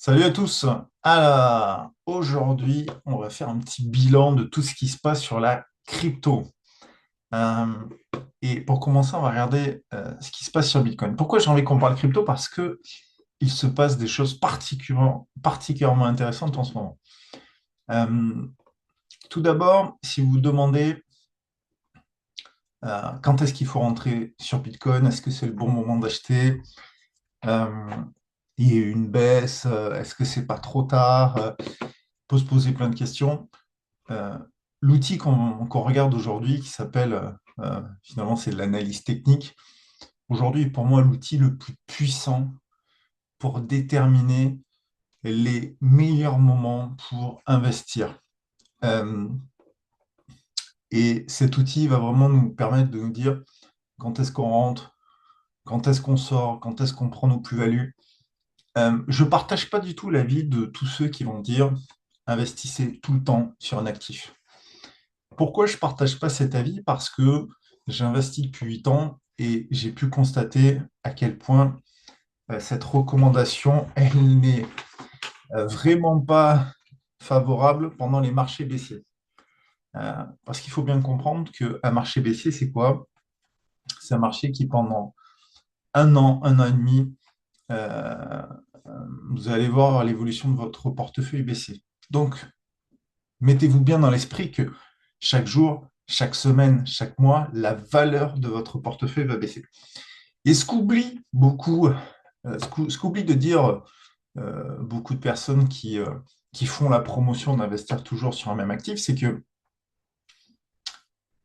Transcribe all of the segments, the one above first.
Salut à tous. Alors, aujourd'hui, on va faire un petit bilan de tout ce qui se passe sur la crypto. Euh, et pour commencer, on va regarder ce qui se passe sur Bitcoin. Pourquoi j'ai envie qu'on parle crypto? Parce que il se passe des choses particulièrement intéressantes en ce moment. Euh, Tout d'abord, si vous vous demandez quand est-ce qu'il faut rentrer sur Bitcoin, est-ce que c'est le bon moment d'acheter? Euh, il y a eu une baisse, est-ce que c'est pas trop tard? Peut se poser plein de questions. Euh, L'outil qu'on regarde aujourd'hui, qui s'appelle, finalement, c'est de l'analyse technique. Aujourd'hui, pour moi, l'outil le plus puissant pour déterminer les meilleurs moments pour investir. Euh, et cet outil va vraiment nous permettre de nous dire quand est-ce qu'on rentre, quand est-ce qu'on sort, quand est-ce qu'on prend nos plus-values. Je ne partage pas du tout l'avis de tous ceux qui vont dire investissez tout le temps sur un actif. Pourquoi je ne partage pas cet avis? Parce que j'ai investi depuis 8 ans et j'ai pu constater à quel point cette recommandation, elle n'est vraiment pas favorable pendant les marchés baissiers. Parce qu'il faut bien comprendre qu'un marché baissier, c'est quoi? C'est un marché qui, pendant un an et demi, euh, vous allez voir l'évolution de votre portefeuille baisser. Donc, mettez-vous bien dans l'esprit que chaque jour, chaque semaine, chaque mois, la valeur de votre portefeuille va baisser. Et ce qu'oublient beaucoup, ce qu'oublient de dire beaucoup de personnes qui font la promotion d'investir toujours sur un même actif, c'est que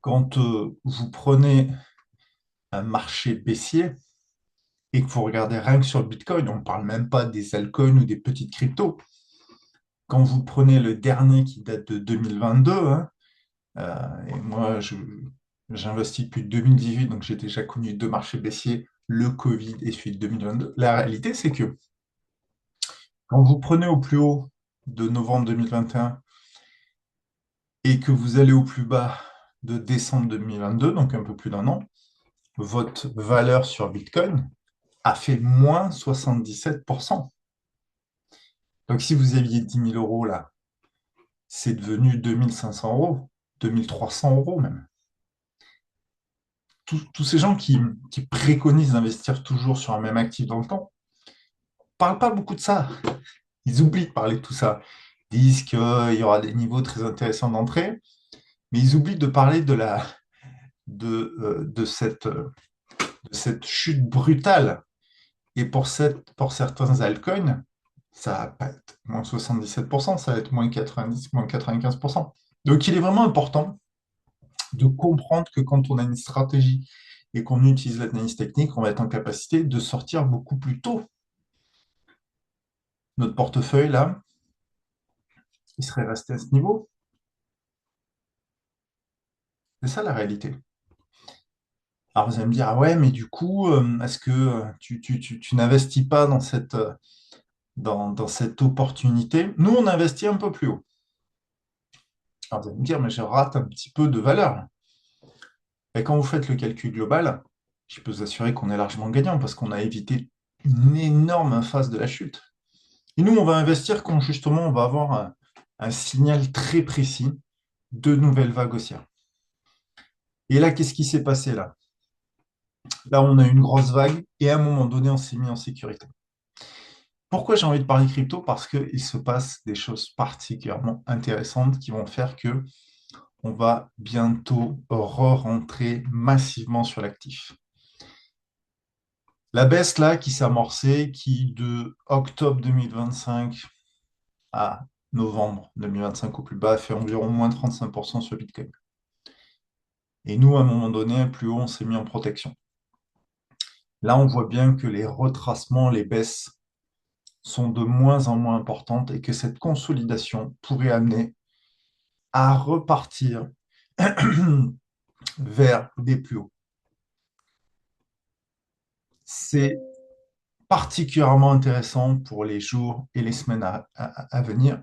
quand vous prenez un marché baissier et que vous regardez rien que sur le Bitcoin, on ne parle même pas des altcoins ou des petites cryptos, quand vous prenez le dernier qui date de 2022, hein, et moi j'investis depuis 2018, donc j'ai déjà connu deux marchés baissiers, le Covid et celui de 2022. La réalité, c'est que quand vous prenez au plus haut de novembre 2021 et que vous allez au plus bas de décembre 2022, donc un peu plus d'un an, votre valeur sur Bitcoin a fait moins 77%. Donc si vous aviez 10 000 euros là, c'est devenu 2 500 euros, 2 300 euros même. Tous ces gens qui préconisent d'investir toujours sur un même actif dans le temps ne parlent pas beaucoup de ça. Ils oublient de parler de tout ça. Ils disent qu'il y aura des niveaux très intéressants d'entrée, mais ils oublient de parler de cette chute brutale. Et pour certains altcoins, ça va pas être moins 77%, ça va être moins 90, moins 95%. Donc il est vraiment important de comprendre que quand on a une stratégie et qu'on utilise l'analyse technique, on va être en capacité de sortir beaucoup plus tôt. Notre portefeuille, là, il serait resté à ce niveau. C'est ça la réalité. Alors vous allez me dire, ah ouais, mais du coup, est-ce que tu n'investis pas dans cette opportunité? Nous, on investit un peu plus haut. Alors vous allez me dire, mais je rate un petit peu de valeur. Et quand vous faites le calcul global, je peux vous assurer qu'on est largement gagnant parce qu'on a évité une énorme phase de la chute. Et nous, on va investir quand justement on va avoir un signal très précis de nouvelles vagues haussières. Et là, qu'est-ce qui s'est passé là? Là, on a eu une grosse vague et à un moment donné, on s'est mis en sécurité. Pourquoi j'ai envie de parler crypto? Parce qu'il se passe des choses particulièrement intéressantes qui vont faire que on va bientôt re-rentrer massivement sur l'actif. La baisse là qui s'est amorcée, qui de octobre 2025 à novembre 2025 au plus bas, fait environ moins 35% sur Bitcoin. Et nous, à un moment donné, plus haut, on s'est mis en protection. Là, on voit bien que les retracements, les baisses sont de moins en moins importantes et que cette consolidation pourrait amener à repartir vers des plus hauts. C'est particulièrement intéressant pour les jours et les semaines à venir,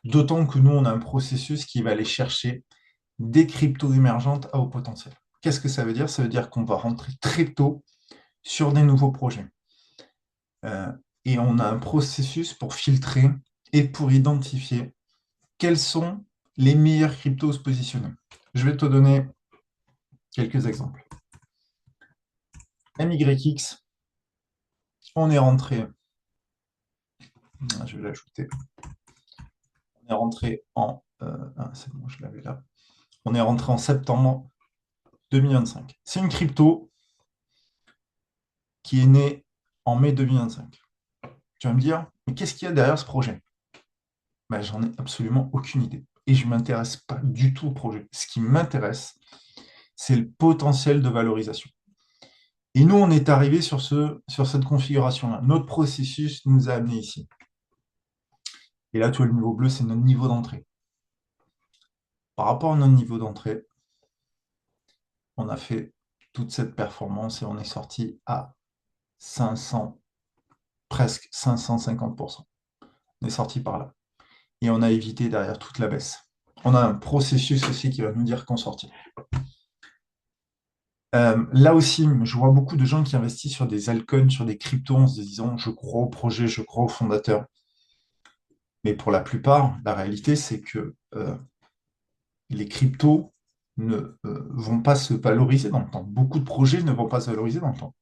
d'autant que nous, on a un processus qui va aller chercher des cryptos émergentes à haut potentiel. Qu'est-ce que ça veut dire? Ça veut dire qu'on va rentrer très tôt sur des nouveaux projets. Euh, et on a un processus pour filtrer et pour identifier quels sont les meilleurs cryptos se positionner. Je vais te donner quelques exemples. MYX, on est rentré, je vais l'ajouter, on est rentré en, c'est bon, je l'avais là, on est rentré en septembre 2025. C'est une crypto qui est née en mai 2025. Tu vas me dire, mais qu'est-ce qu'il y a derrière ce projet? Ben, j'en ai absolument aucune idée. Et je ne m'intéresse pas du tout au projet. Ce qui m'intéresse, c'est le potentiel de valorisation. Et nous, on est arrivé sur cette configuration-là. Notre processus nous a amenés ici. Et là, tu vois, le niveau bleu, c'est notre niveau d'entrée. Par rapport à notre niveau d'entrée, on a fait toute cette performance et on est sorti à 500, presque 550%. On est sorti par là. Et on a évité derrière toute la baisse. On a un processus aussi qui va nous dire qu'on sortit. Là aussi, je vois beaucoup de gens qui investissent sur des altcoins, sur des cryptos en se disant je crois au projet, je crois au fondateur. Mais pour la plupart, la réalité, c'est que les cryptos ne vont pas se valoriser dans le temps. Beaucoup de projets ne vont pas se valoriser dans le temps.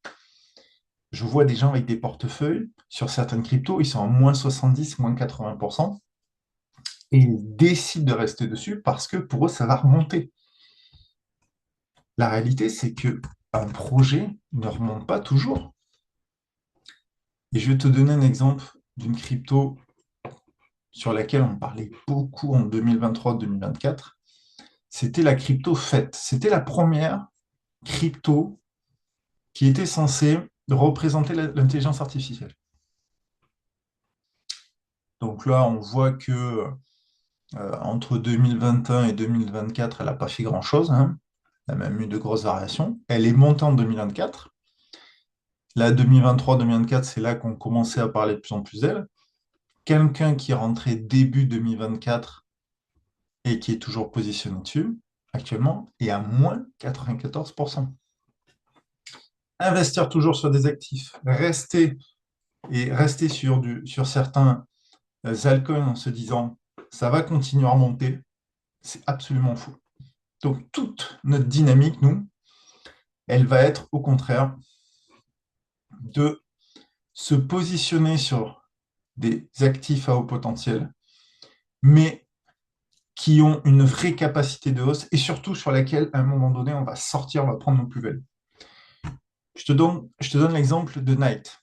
Je vois des gens avec des portefeuilles sur certaines cryptos, ils sont à moins 70, moins 80%, et ils décident de rester dessus parce que pour eux, ça va remonter. La réalité, c'est que un projet ne remonte pas toujours. Et je vais te donner un exemple d'une crypto sur laquelle on parlait beaucoup en 2023-2024. C'était la crypto FET. C'était la première crypto qui était censée représenter l'intelligence artificielle. Donc là, on voit que entre 2021 et 2024, elle n'a pas fait grand-chose, hein. Elle a même eu de grosses variations. Elle est montée en 2024. Là, 2023-2024, c'est là qu'on commençait à parler de plus en plus d'elle. Quelqu'un qui est rentré début 2024 et qui est toujours positionné dessus, actuellement, est à moins 94%. Investir toujours sur des actifs, rester sur certains altcoins en se disant ça va continuer à remonter, c'est absolument faux. Donc toute notre dynamique, nous, elle va être au contraire de se positionner sur des actifs à haut potentiel, mais qui ont une vraie capacité de hausse et surtout sur laquelle, à un moment donné, on va sortir, on va prendre nos plus-values. Je te donne l'exemple de Night,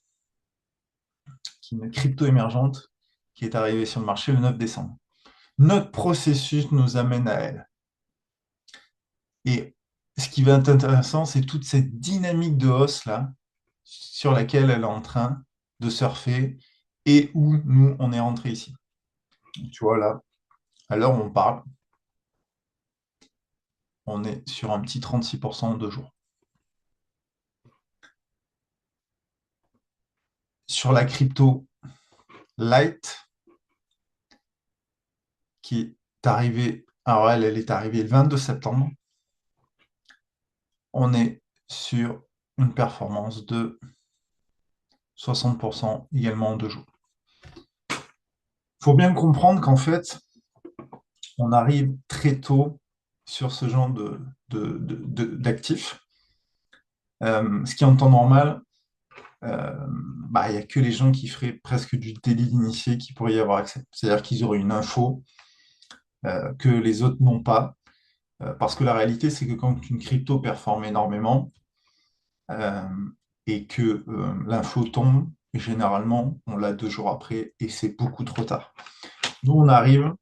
qui est une crypto émergente qui est arrivée sur le marché le 9 décembre. Notre processus nous amène à elle. Et ce qui va être intéressant, c'est toute cette dynamique de hausse là, sur laquelle elle est en train de surfer et où nous, on est rentré ici. Tu vois là, à l'heure où on parle, on est sur un petit 36% en 2 jours. Sur la crypto Light, qui est arrivée, alors elle est arrivée le 22 septembre, on est sur une performance de 60% également en 2 jours. Il faut bien comprendre qu'en fait, on arrive très tôt sur ce genre d'actifs. Ce qui est en temps normal, il n'y a que les gens qui feraient presque du délit d'initié qui pourraient y avoir accès. C'est-à-dire qu'ils auraient une info que les autres n'ont pas. Parce que la réalité, c'est que quand une crypto performe énormément euh, et que l'info tombe, généralement, on l'a 2 jours après et c'est beaucoup trop tard. Nous, on arrive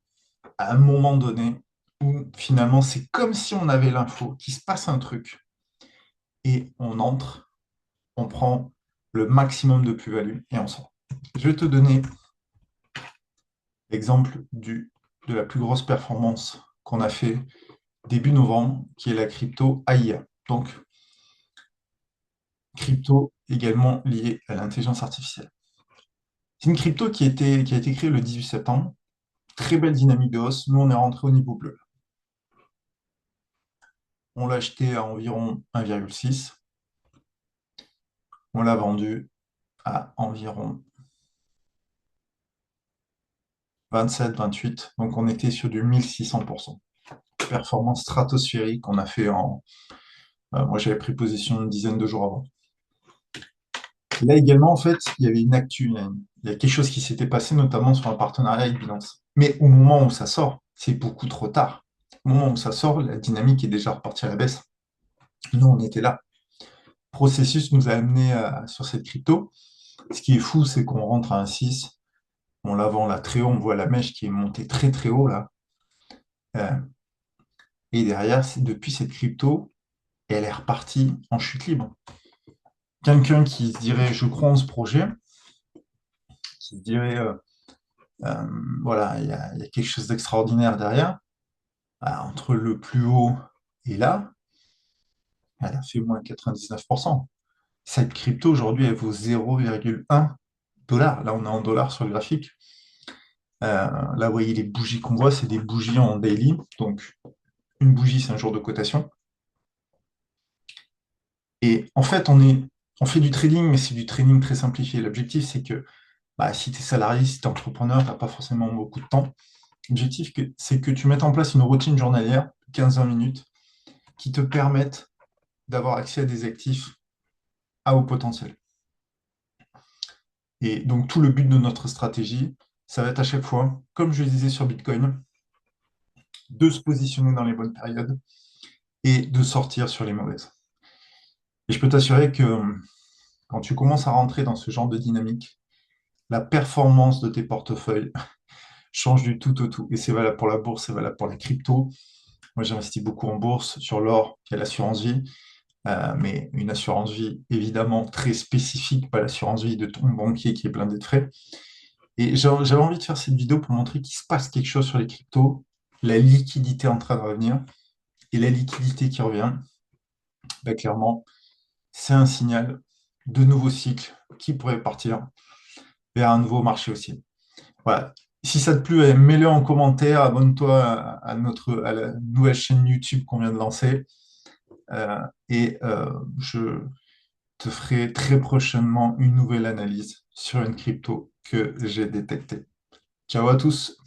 à un moment donné où finalement, c'est comme si on avait l'info, qu'il se passe un truc et on entre, on prend le maximum de plus-value et on sort. Je vais te donner l'exemple de la plus grosse performance qu'on a fait début novembre, qui est la crypto AIA. Donc, crypto également liée à l'intelligence artificielle. C'est une crypto qui a été créée le 18 septembre. Très belle dynamique de hausse. Nous, on est rentré au niveau bleu. On l'a acheté à environ 1,6. On l'a vendu à environ 27, 28. Donc, on était sur du 1600%. Performance stratosphérique qu'on a fait en. Moi, j'avais pris position une dizaine de jours avant. Là également, en fait, il y avait une actu, il y a quelque chose qui s'était passé, notamment sur un partenariat avec Binance. Mais au moment où ça sort, c'est beaucoup trop tard. Au moment où ça sort, la dynamique est déjà repartie à la baisse. Nous, on était là. Le processus nous a amené sur cette crypto. Ce qui est fou, c'est qu'on rentre à un 6, on la vend là très haut, on voit la mèche qui est montée très très haut là. Euh, et derrière, depuis cette crypto, elle est repartie en chute libre. Quelqu'un qui se dirait, je crois en ce projet, qui se dirait, euh, voilà, il y a quelque chose d'extraordinaire derrière. Bah, entre le plus haut et là, elle a fait moins 99%. Cette crypto, aujourd'hui, elle vaut 0,1 $. Là, on est en dollars sur le graphique. Là, vous voyez les bougies qu'on voit, c'est des bougies en daily. Donc, une bougie, c'est un jour de cotation. Et en fait, on fait du trading, mais c'est du trading très simplifié. L'objectif, c'est que bah, si tu es salarié, si tu es entrepreneur, tu n'as pas forcément beaucoup de temps. L'objectif, c'est que tu mettes en place une routine journalière de 15-20 minutes qui te permette d'avoir accès à des actifs à haut potentiel. Et donc, tout le but de notre stratégie, ça va être à chaque fois, comme je le disais sur Bitcoin, de se positionner dans les bonnes périodes et de sortir sur les mauvaises. Et je peux t'assurer que quand tu commences à rentrer dans ce genre de dynamique, la performance de tes portefeuilles change du tout au tout. Et c'est valable pour la bourse, c'est valable pour la crypto. Moi, j'investis beaucoup en bourse, sur l'or, qui est l'assurance vie, mais une assurance vie évidemment très spécifique, pas l'assurance vie de ton banquier qui est blindé de frais. Et j'avais envie de faire cette vidéo pour montrer qu'il se passe quelque chose sur les cryptos, la liquidité en train de revenir, et la liquidité qui revient, bah, clairement, c'est un signal de nouveaux cycles qui pourraient partir vers un nouveau marché aussi. Voilà. Si ça te plu, mets-le en commentaire, abonne-toi à la nouvelle chaîne YouTube qu'on vient de lancer, et je te ferai très prochainement une nouvelle analyse sur une crypto que j'ai détectée. Ciao à tous!